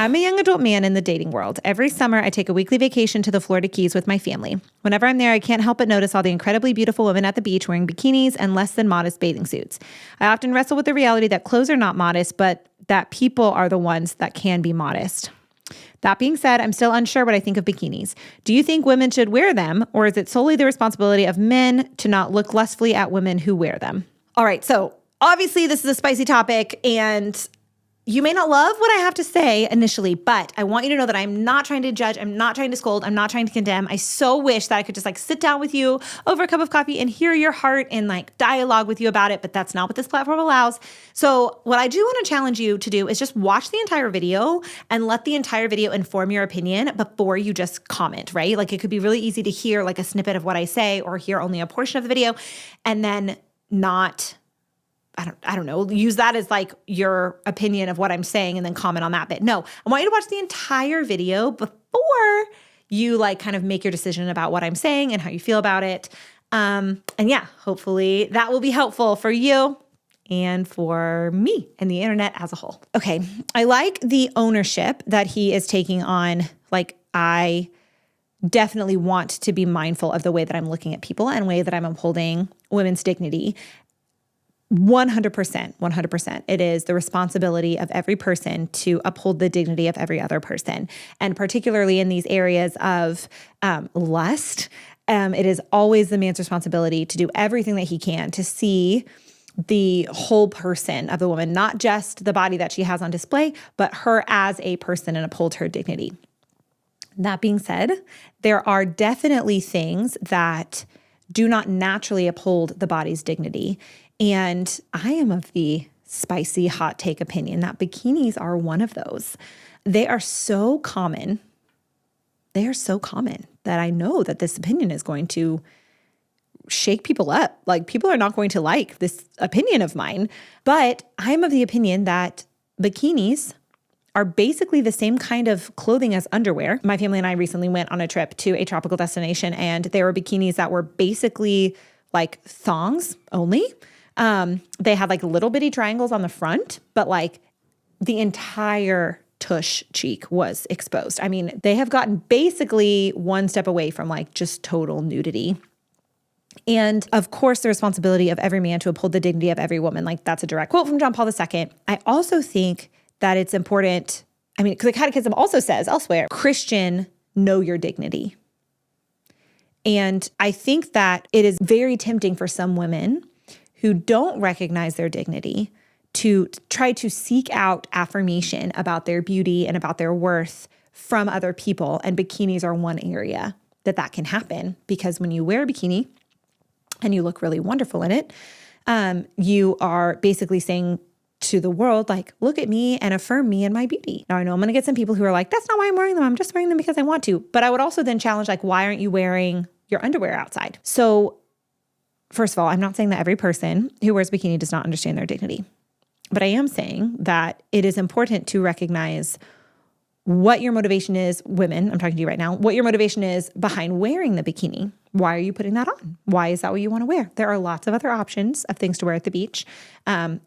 I'm a young adult man in the dating world. Every summer, I take a weekly vacation to the Florida Keys with my family. Whenever I'm there, I can't help but notice all the incredibly beautiful women at the beach wearing bikinis and less than modest bathing suits. I often wrestle with the reality that clothes are not modest, but that people are the ones that can be modest. That being said, I'm still unsure what I think of bikinis. Do you think women should wear them, or is it solely the responsibility of men to not look lustfully at women who wear them? All right, so obviously this is a spicy topic, and you may not love what I have to say initially, but I want you to know that I'm not trying to judge. I'm not trying to scold. I'm not trying to condemn. I so wish that I could just sit down with you over a cup of coffee and hear your heart and dialogue with you about it, but that's not what this platform allows. So what I do want to challenge you to do is just watch the entire video and let the entire video inform your opinion before you just comment, right? It could be really easy to hear a snippet of what I say or hear only a portion of the video and then not I don't know, use that as your opinion of what I'm saying and then comment on that bit. No, I want you to watch the entire video before you kind of make your decision about what I'm saying and how you feel about it. And yeah, hopefully that will be helpful for you and for me and the internet as a whole. Okay, I like the ownership that he is taking on. I definitely want to be mindful of the way that I'm looking at people and way that I'm upholding women's dignity. 100%. It is the responsibility of every person to uphold the dignity of every other person. And particularly in these areas of lust, it is always the man's responsibility to do everything that he can to see the whole person of the woman, not just the body that she has on display, but her as a person, and uphold her dignity. That being said, there are definitely things that do not naturally uphold the body's dignity. And I am of the spicy hot take opinion that bikinis are one of those. They are so common. They are so common that I know that this opinion is going to shake people up. People are not going to like this opinion of mine. But I'm of the opinion that bikinis are basically the same kind of clothing as underwear. My family and I recently went on a trip to a tropical destination, and there were bikinis that were basically thongs only. They had little bitty triangles on the front, but the entire tush cheek was exposed. I mean, they have gotten basically one step away from just total nudity. And of course, the responsibility of every man to uphold the dignity of every woman. That's a direct quote from John Paul II. I also think that it's important. I mean, because the Catechism also says elsewhere, Christian, know your dignity. And I think that it is very tempting for some women who don't recognize their dignity to try to seek out affirmation about their beauty and about their worth from other people. And bikinis are one area that can happen, because when you wear a bikini and you look really wonderful in it, you are basically saying to the world, look at me and affirm me and my beauty. Now, I know I'm going to get some people who are that's not why I'm wearing them. I'm just wearing them because I want to. But I would also then challenge, why aren't you wearing your underwear outside? So first of all, I'm not saying that every person who wears bikini does not understand their dignity, but I am saying that it is important to recognize what your motivation is, women, I'm talking to you right now, what your motivation is behind wearing the bikini. Why are you putting that on? Why is that what you want to wear? There are lots of other options of things to wear at the beach,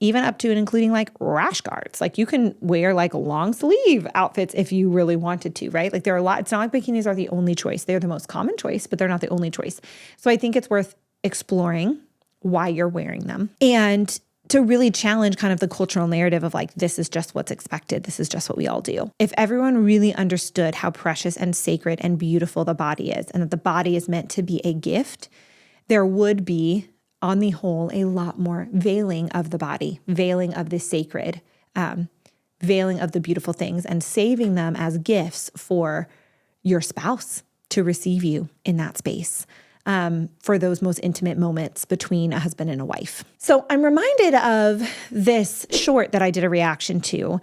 even up to and including rash guards. You can wear long sleeve outfits if you really wanted to, right? There are a lot. It's not like bikinis are the only choice. They're the most common choice, but they're not the only choice. So I think it's worth exploring why you're wearing them and to really challenge kind of the cultural narrative of this is just what's expected. This is just what we all do. If everyone really understood how precious and sacred and beautiful the body is, and that the body is meant to be a gift, there would be, on the whole, a lot more veiling of the body, veiling of the sacred, veiling of the beautiful things, and saving them as gifts for your spouse to receive you in that space. For those most intimate moments between a husband and a wife. So I'm reminded of this short that I did a reaction to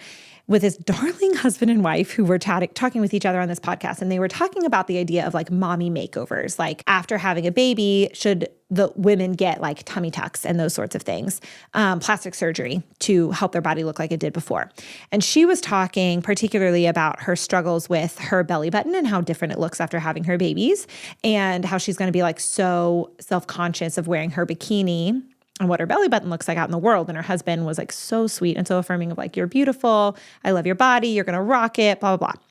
with this darling husband and wife who were talking with each other on this podcast. And they were talking about the idea of mommy makeovers. After having a baby, should the women get tummy tucks and those sorts of things, plastic surgery to help their body look like it did before. And she was talking particularly about her struggles with her belly button and how different it looks after having her babies, and how she's going to be so self-conscious of wearing her bikini and what her belly button looks like out in the world. And her husband was like so sweet and so affirming of like, you're beautiful. I love your body. You're going to rock it, blah, blah, blah.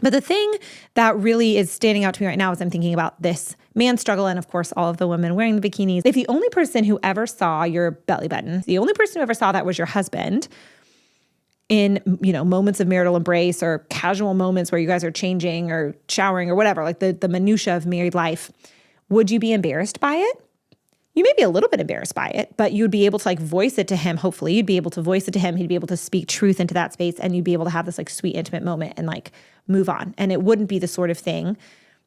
But the thing that really is standing out to me right now as I'm thinking about this man's struggle, and of course, all of the women wearing the bikinis, if the only person who ever saw your belly button, the only person who ever saw that was your husband in, moments of marital embrace or casual moments where you guys are changing or showering or whatever, like the minutia of married life, would you be embarrassed by it? You may be a little bit embarrassed by it, but you'd be able to like voice it to him. Hopefully you'd be able to voice it to him. He'd be able to speak truth into that space, and you'd be able to have this like sweet, intimate moment and like move on. And it wouldn't be the sort of thing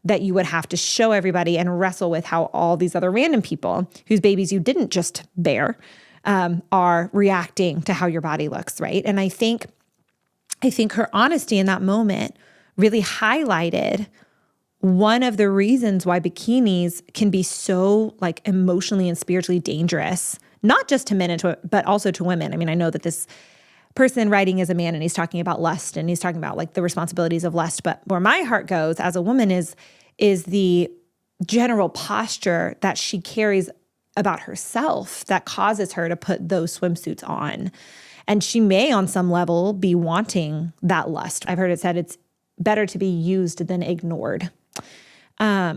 that you would have to show everybody and wrestle with how all these other random people whose babies you didn't just bear are reacting to how your body looks, right? And I think her honesty in that moment really highlighted one of the reasons why bikinis can be so like emotionally and spiritually dangerous, not just to men, but also to women. I mean, I know that this person writing is a man and he's talking about lust and he's talking about like the responsibilities of lust. But where my heart goes as a woman is the general posture that she carries about herself that causes her to put those swimsuits on. And she may on some level be wanting that lust. I've heard it said it's better to be used than ignored.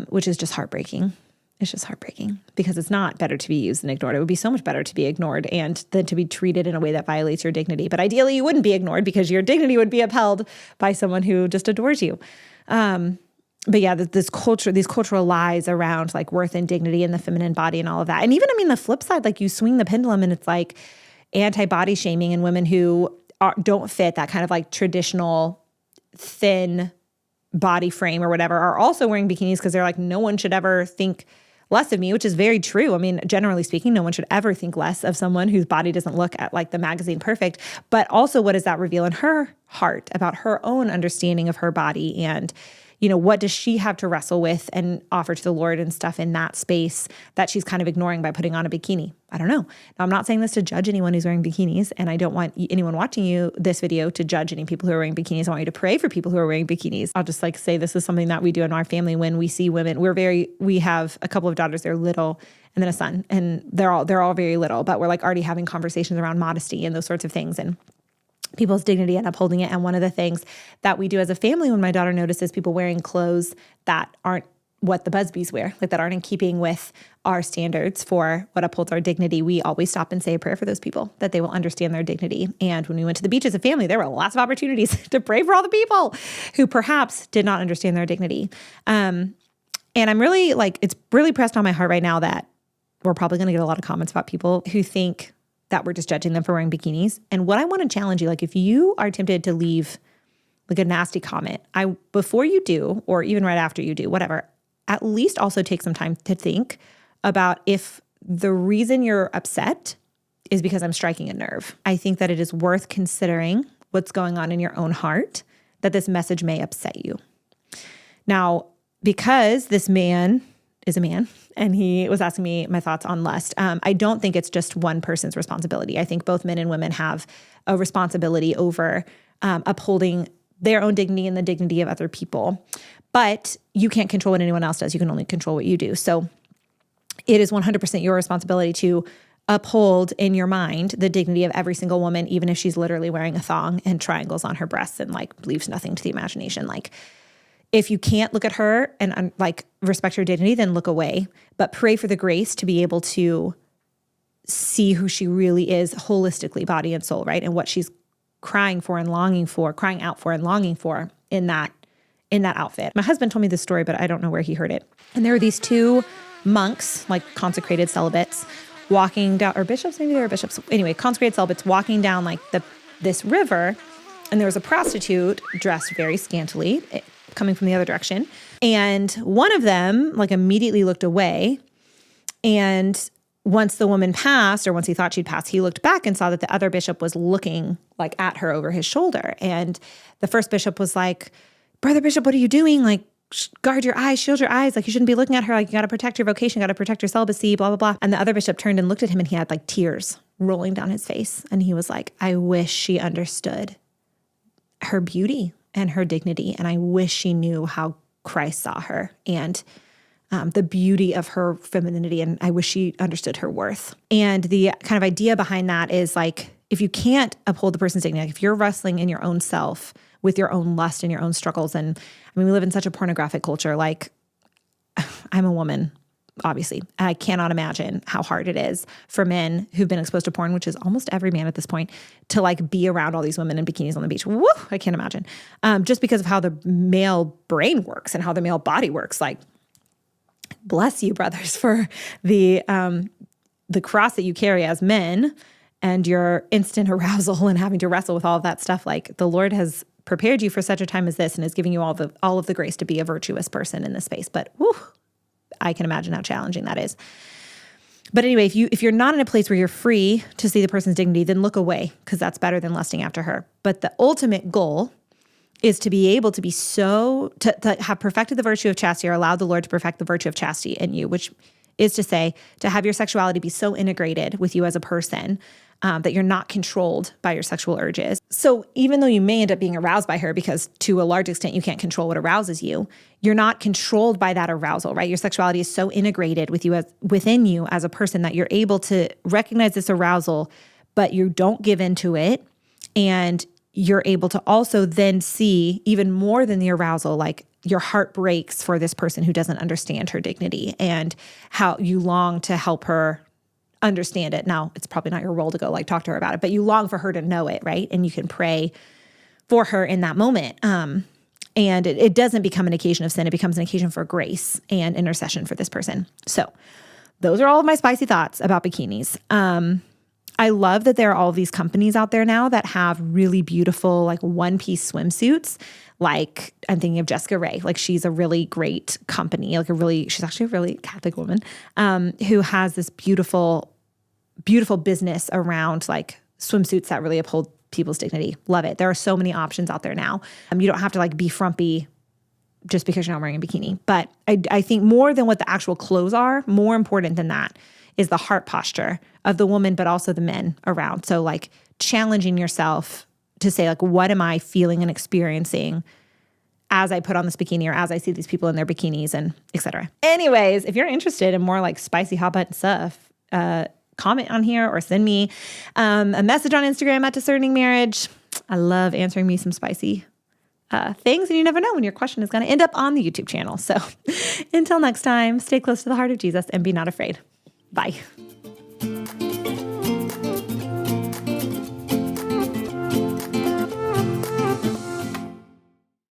Which is just heartbreaking. It's just heartbreaking because it's not better to be used than ignored. It would be so much better to be ignored and than to be treated in a way that violates your dignity. But ideally, you wouldn't be ignored because your dignity would be upheld by someone who just adores you. But yeah, these cultural lies around like worth and dignity and the feminine body and all of that. And even, the flip side, like you swing the pendulum and it's like anti-body shaming and women who don't fit that kind of like traditional thin body frame or whatever are also wearing bikinis because they're like, no one should ever think less of me, which is very true. Generally speaking, no one should ever think less of someone whose body doesn't look at like the magazine perfect. But also, what does that reveal in her heart about her own understanding of her body? And, what does she have to wrestle with and offer to the Lord and stuff in that space that she's kind of ignoring by putting on a bikini? I don't know. Now, I'm not saying this to judge anyone who's wearing bikinis, and I don't want anyone watching this video to judge any people who are wearing bikinis. I want you to pray for people who are wearing bikinis. I'll just like say this is something that we do in our family when we see women. We have a couple of daughters, they're little, and then a son, and they're all very little, but we're like already having conversations around modesty and those sorts of things and people's dignity and upholding it. And one of the things that we do as a family when my daughter notices people wearing clothes that aren't what the Busbys wear, like that aren't in keeping with our standards for what upholds our dignity, we always stop and say a prayer for those people, that they will understand their dignity. And when we went to the beach as a family, there were lots of opportunities to pray for all the people who perhaps did not understand their dignity. And I'm really it's really pressed on my heart right now that we're probably going to get a lot of comments about people who think that we're just judging them for wearing bikinis. And what I want to challenge you, like if you are tempted to leave like a nasty comment, before you do, or even right after you do, whatever, at least also take some time to think about if the reason you're upset is because I'm striking a nerve. I think that it is worth considering what's going on in your own heart, that this message may upset you. Now, because this man is a man, and he was asking me my thoughts on lust. I don't think it's just one person's responsibility. I think both men and women have a responsibility over upholding their own dignity and the dignity of other people. But you can't control what anyone else does. You can only control what you do. So it is 100% your responsibility to uphold in your mind the dignity of every single woman, even if she's literally wearing a thong and triangles on her breasts and like leaves nothing to the imagination. Like, if you can't look at her and like respect her dignity, then look away. But pray for the grace to be able to see who she really is holistically, body and soul, right? And what she's crying out for and longing for in that outfit. My husband told me this story, but I don't know where he heard it. And there were these two monks, like consecrated celibates, walking down, or bishops, maybe they were bishops. Anyway, consecrated celibates walking down like this river, and there was a prostitute dressed very scantily, coming from the other direction. And one of them like immediately looked away. And once the woman passed, or once he thought she'd passed, he looked back and saw that the other bishop was looking like at her over his shoulder. And the first bishop was like, "Brother Bishop, what are you doing? Like, guard your eyes, shield your eyes. Like, you shouldn't be looking at her. Like, you got to protect your vocation, got to protect your celibacy, blah, blah, blah." And the other bishop turned and looked at him, and he had like tears rolling down his face. And he was like, "I wish she understood her beauty and her dignity. And I wish she knew how Christ saw her." And the beauty of her femininity. And I wish she understood her worth. And the kind of idea behind that is like, if you can't uphold the person's dignity, like if you're wrestling in your own self with your own lust and your own struggles, and I mean, we live in such a pornographic culture. Like, I'm a woman, obviously. I cannot imagine how hard it is for men who've been exposed to porn, which is almost every man at this point, to like be around all these women in bikinis on the beach. Woo! I can't imagine. Just because of how the male brain works and how the male body works. Like, bless you, brothers, for the cross that you carry as men and your instant arousal and having to wrestle with all of that stuff. Like, the Lord has prepared you for such a time as this and is giving you all of the grace to be a virtuous person in this space. But whew, I can imagine how challenging that is. But anyway, if you're not in a place where you're free to see the person's dignity, then look away, because that's better than lusting after her. But the ultimate goal is to be able to be to have perfected the virtue of chastity, or allowed the Lord to perfect the virtue of chastity in you, which is to say, to have your sexuality be so integrated with you as a person that you're not controlled by your sexual urges. So even though you may end up being aroused by her, because to a large extent you can't control what arouses you, you're not controlled by that arousal, right? Your sexuality is so integrated within you as a person that you're able to recognize this arousal, but you don't give into it. And you're able to also then see, even more than the arousal, like your heart breaks for this person who doesn't understand her dignity, and how you long to help her understand it. Now, it's probably not your role to go like talk to her about it, but you long for her to know it, right? And you can pray for her in that moment. And it doesn't become an occasion of sin. It becomes an occasion for grace and intercession for this person. So those are all of my spicy thoughts about bikinis. I love that there are all these companies out there now that have really beautiful, like one-piece swimsuits. Like, I'm thinking of Jessica Rae. Like, she's a really great company, she's actually a really Catholic woman, who has this beautiful, beautiful business around like swimsuits that really uphold people's dignity. Love it. There are so many options out there now. You don't have to like be frumpy just because you're not wearing a bikini. But I think more than what the actual clothes are, more important than that is the heart posture of the woman, but also the men around. So like challenging yourself to say, like, what am I feeling and experiencing as I put on this bikini, or as I see these people in their bikinis, and et cetera. Anyways, if you're interested in more like spicy hot button stuff, comment on here or send me a message on Instagram at Discerning Marriage. I love answering me some spicy things, and you never know when your question is going to end up on the YouTube channel. So until next time, stay close to the heart of Jesus and be not afraid. Bye.